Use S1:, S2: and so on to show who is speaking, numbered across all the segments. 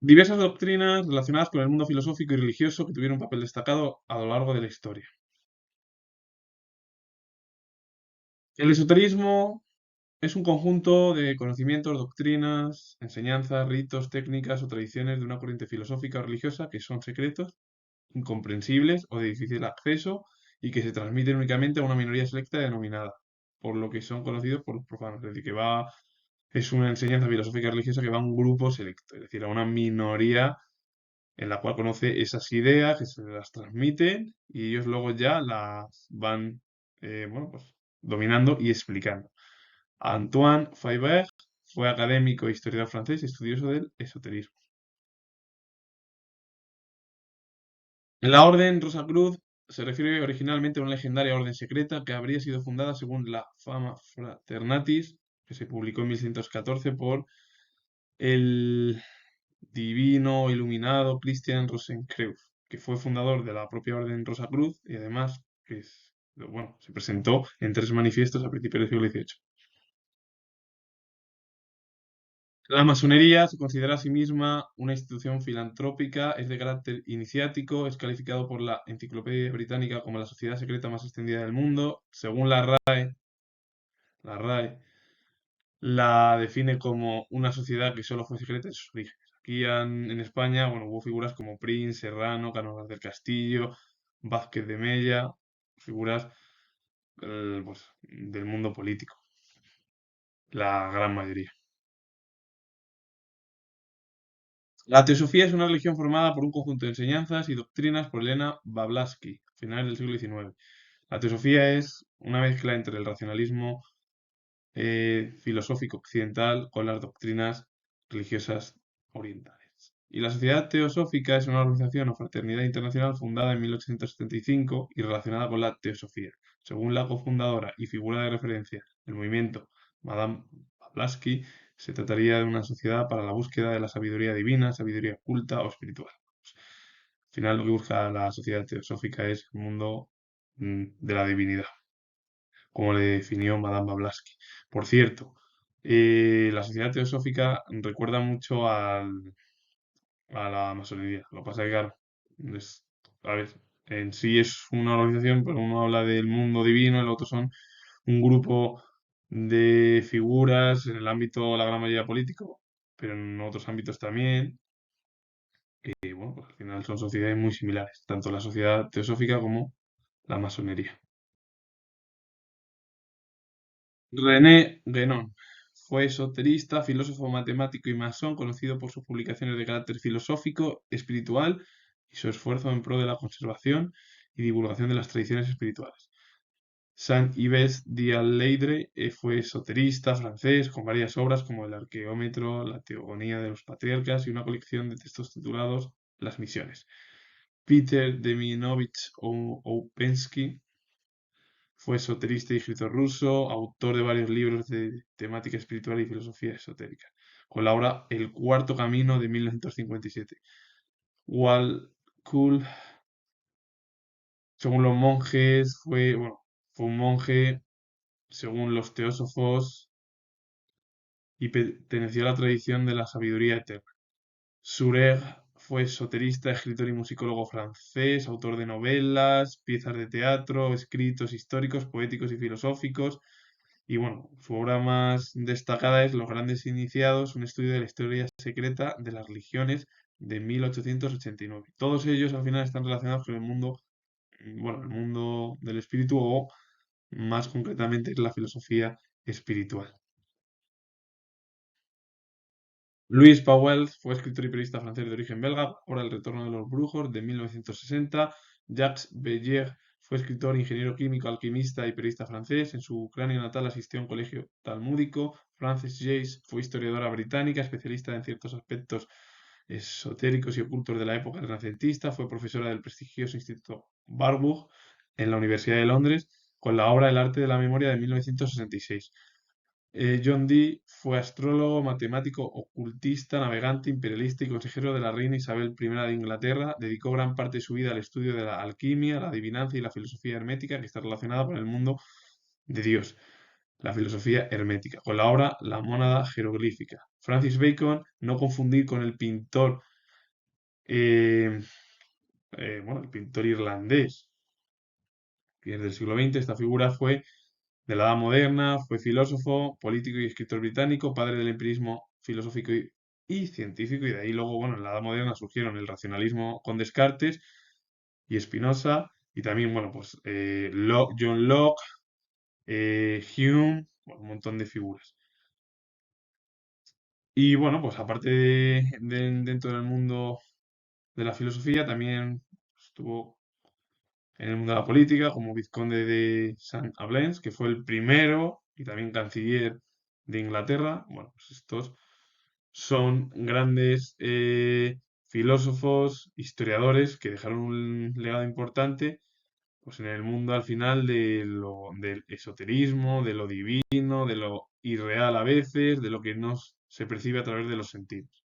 S1: Diversas doctrinas relacionadas con el mundo filosófico y religioso que tuvieron un papel destacado a lo largo de la historia. El esoterismo es un conjunto de conocimientos, doctrinas, enseñanzas, ritos, técnicas o tradiciones de una corriente filosófica o religiosa que son secretos, incomprensibles o de difícil acceso y que se transmiten únicamente a una minoría selecta denominada, por lo que son conocidos por los profanos. Es decir, es una enseñanza filosófica religiosa que va a un grupo selecto, es decir, a una minoría en la cual conoce esas ideas, que se las transmiten y ellos luego ya las van bueno, pues, dominando y explicando. Antoine Faivre fue académico e historiador francés y estudioso del esoterismo. En la orden Rosacruz se refiere originalmente a una legendaria orden secreta que habría sido fundada según la Fama Fraternatis, que se publicó en 1114 por el divino iluminado Christian Rosenkreuz, que fue fundador de la propia Orden Rosacruz y además bueno, se presentó en tres manifiestos a principios del siglo XVIII. La masonería se considera a sí misma una institución filantrópica, es de carácter iniciático, es calificado por la Enciclopedia Británica como la sociedad secreta más extendida del mundo. Según la RAE la define como una sociedad que solo fue secreta en sus orígenes. Aquí en España, bueno, hubo figuras como Prince, Serrano, Cánovas del Castillo, Vázquez de Mella, figuras pues, del mundo político, la gran mayoría. La teosofía es una religión formada por un conjunto de enseñanzas y doctrinas por Elena Blavatsky, a finales del siglo XIX. La teosofía es una mezcla entre el racionalismo filosófico occidental con las doctrinas religiosas orientales. Y la Sociedad Teosófica es una organización o fraternidad internacional fundada en 1875 y relacionada con la teosofía. Según la cofundadora y figura de referencia del movimiento, Madame Blavatsky, se trataría de una sociedad para la búsqueda de la sabiduría divina, sabiduría oculta o espiritual. Al final lo que busca la sociedad teosófica es el mundo de la divinidad, como le definió Madame Blavatsky. Por cierto, la sociedad teosófica recuerda mucho a la masonería. Lo que pasa es que, claro, a ver, en sí es una organización, pero uno habla del mundo divino, el otro son un grupo de figuras en el ámbito, la gran mayoría político, pero en otros ámbitos también, que, bueno, pues al final son sociedades muy similares, tanto la sociedad teosófica como la masonería. René Guénon fue esoterista, filósofo, matemático y masón, conocido por sus publicaciones de carácter filosófico, espiritual y su esfuerzo en pro de la conservación y divulgación de las tradiciones espirituales. Saint-Yves Dialeidre fue esoterista francés con varias obras como El Arqueómetro, La Teogonía de los Patriarcas y una colección de textos titulados Las Misiones. Peter Deminovich Ouspensky fue esoterista y escritor ruso, autor de varios libros de temática espiritual y filosofía esotérica, con la obra El Cuarto Camino de 1957. Walküll, según los monjes, fue un monje, según los teósofos, y perteneció a la tradición de la sabiduría eterna. Surer fue esoterista, escritor y musicólogo francés, autor de novelas, piezas de teatro, escritos históricos, poéticos y filosóficos. Y bueno, su obra más destacada es Los Grandes Iniciados, un estudio de la historia secreta de las religiones de 1889. Todos ellos al final están relacionados con el mundo, bueno, el mundo del espíritu o más concretamente la filosofía espiritual. Louis Pauwels fue escritor y periodista francés de origen belga, obra El retorno de los brujos de 1960. Jacques Beller fue escritor, ingeniero químico, alquimista y periodista francés. En su Ucrania natal asistió a un colegio talmúdico. Frances James fue historiadora británica, especialista en ciertos aspectos esotéricos y ocultos de la época renacentista. Fue profesora del prestigioso Instituto Barbour en la Universidad de Londres con la obra El arte de la memoria de 1966. John Dee fue astrólogo, matemático, ocultista, navegante, imperialista y consejero de la reina Isabel I de Inglaterra. Dedicó gran parte de su vida al estudio de la alquimia, la adivinanza y la filosofía hermética que está relacionada con el mundo de Dios, la filosofía hermética, con la obra La mónada jeroglífica. Francis Bacon, no confundir con el pintor Eh, bueno, el pintor irlandés, que es del siglo XX. Esta figura fue de la Edad Moderna, fue filósofo, político y escritor británico, padre del empirismo filosófico y científico, y de ahí luego, bueno, en la Edad Moderna surgieron el racionalismo con Descartes y Spinoza, y también, bueno, pues John Locke, Hume, bueno, un montón de figuras. Y bueno, pues aparte dentro del mundo de la filosofía, también estuvo en el mundo de la política, como vizconde de St. Albans, que fue el primero y también canciller de Inglaterra. Bueno, pues estos son grandes filósofos, historiadores que dejaron un legado importante pues en el mundo al final del esoterismo, de lo divino, de lo irreal a veces, de lo que nos se percibe a través de los sentidos.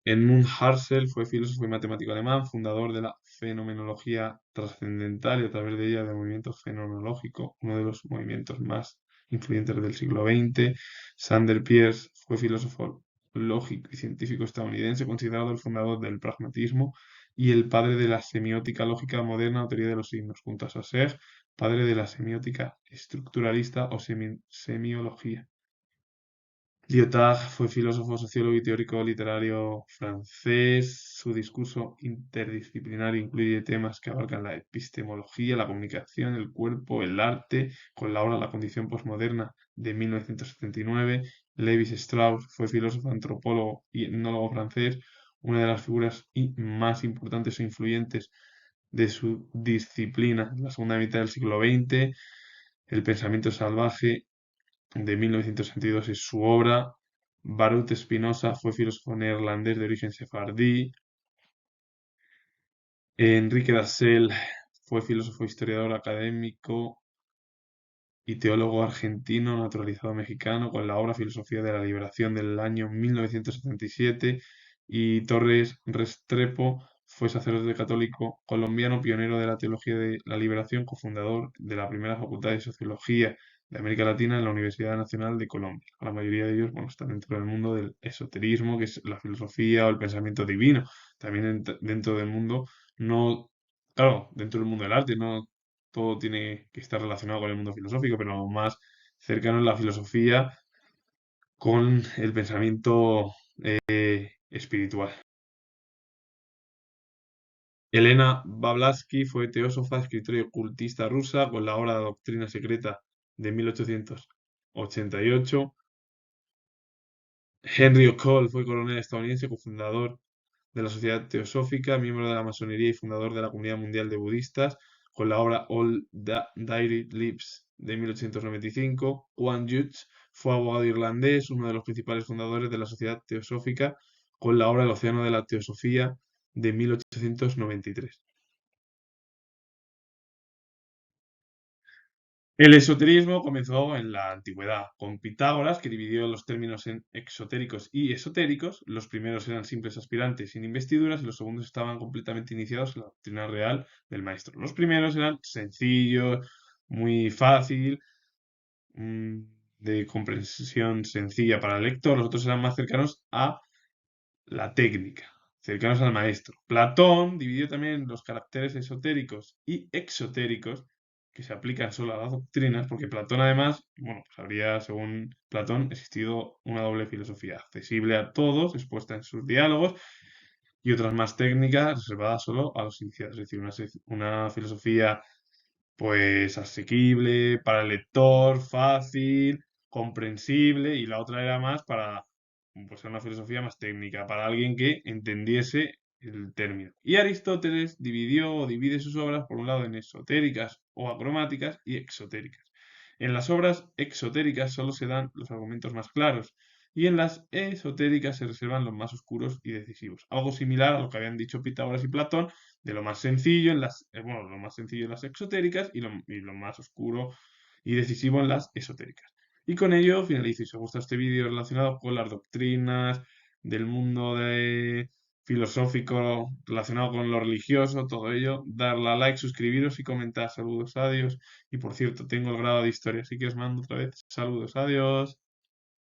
S1: Edmund Husserl fue filósofo y matemático alemán, fundador de la fenomenología trascendental y a través de ella del movimiento fenomenológico, uno de los movimientos más influyentes del siglo XX. Sander Peirce fue filósofo lógico y científico estadounidense, considerado el fundador del pragmatismo y el padre de la semiótica lógica moderna o teoría de los signos, junto a Saussure, padre de la semiótica estructuralista o semiología. Lyotard fue filósofo, sociólogo y teórico literario francés. Su discurso interdisciplinario incluye temas que abarcan la epistemología, la comunicación, el cuerpo, el arte, con la obra La condición posmoderna de 1979. Lévi Strauss fue filósofo, antropólogo y etnólogo francés, una de las figuras más importantes e influyentes de su disciplina en la segunda mitad del siglo XX. El pensamiento salvaje de 1962 es su obra. Baruch Spinoza fue filósofo neerlandés de origen sefardí. Enrique Dassel fue filósofo, historiador, académico y teólogo argentino naturalizado mexicano con la obra Filosofía de la Liberación del año 1977. Y Torres Restrepo fue sacerdote católico colombiano, pionero de la teología de la liberación, cofundador de la primera facultad de sociología de América Latina en la Universidad Nacional de Colombia. La mayoría de ellos, bueno, están dentro del mundo del esoterismo, que es la filosofía o el pensamiento divino. También dentro del mundo, no, claro, dentro del mundo del arte, no todo tiene que estar relacionado con el mundo filosófico, pero lo más cercano es la filosofía con el pensamiento espiritual. Elena Blavatsky fue teósofa, escritora y ocultista rusa con la obra La Doctrina Secreta de 1888. Henry Ocole fue coronel estadounidense, cofundador de la Sociedad Teosófica, miembro de la masonería y fundador de la Comunidad Mundial de Budistas, con la obra All Dairy Lives de 1895. Juan Judge fue abogado irlandés, uno de los principales fundadores de la Sociedad Teosófica, con la obra El Océano de la Teosofía de 1893. El esoterismo comenzó en la antigüedad, con Pitágoras, que dividió los términos en exotéricos y esotéricos. Los primeros eran simples aspirantes sin investiduras y los segundos estaban completamente iniciados en la doctrina real del maestro. Los primeros eran sencillos, muy fácil, mm, de comprensión sencilla para el lector. Los otros eran más cercanos a la técnica, cercanos al maestro. Platón dividió también los caracteres esotéricos y exotéricos que se aplican solo a las doctrinas, porque Platón además, bueno, pues habría, según Platón, existido una doble filosofía, accesible a todos, expuesta en sus diálogos, y otras más técnicas, reservadas solo a los iniciados, es decir, una filosofía pues asequible para el lector, fácil, comprensible, y la otra era más para pues, una filosofía más técnica, para alguien que entendiese el término. Y Aristóteles dividió o divide sus obras por un lado en esotéricas o acromáticas y exotéricas. En las obras exotéricas solo se dan los argumentos más claros y en las esotéricas se reservan los más oscuros y decisivos. Algo similar a lo que habían dicho Pitágoras y Platón, de lo más sencillo en las, bueno, lo más sencillo en las exotéricas y lo más oscuro y decisivo en las esotéricas. Y con ello finalizo. Y si os gusta este vídeo relacionado con las doctrinas del mundo filosófico relacionado con lo religioso, todo ello, darle a like, suscribiros y comentar. Saludos, adiós. Y por cierto, tengo el grado de historia, así que os mando otra vez saludos, adiós.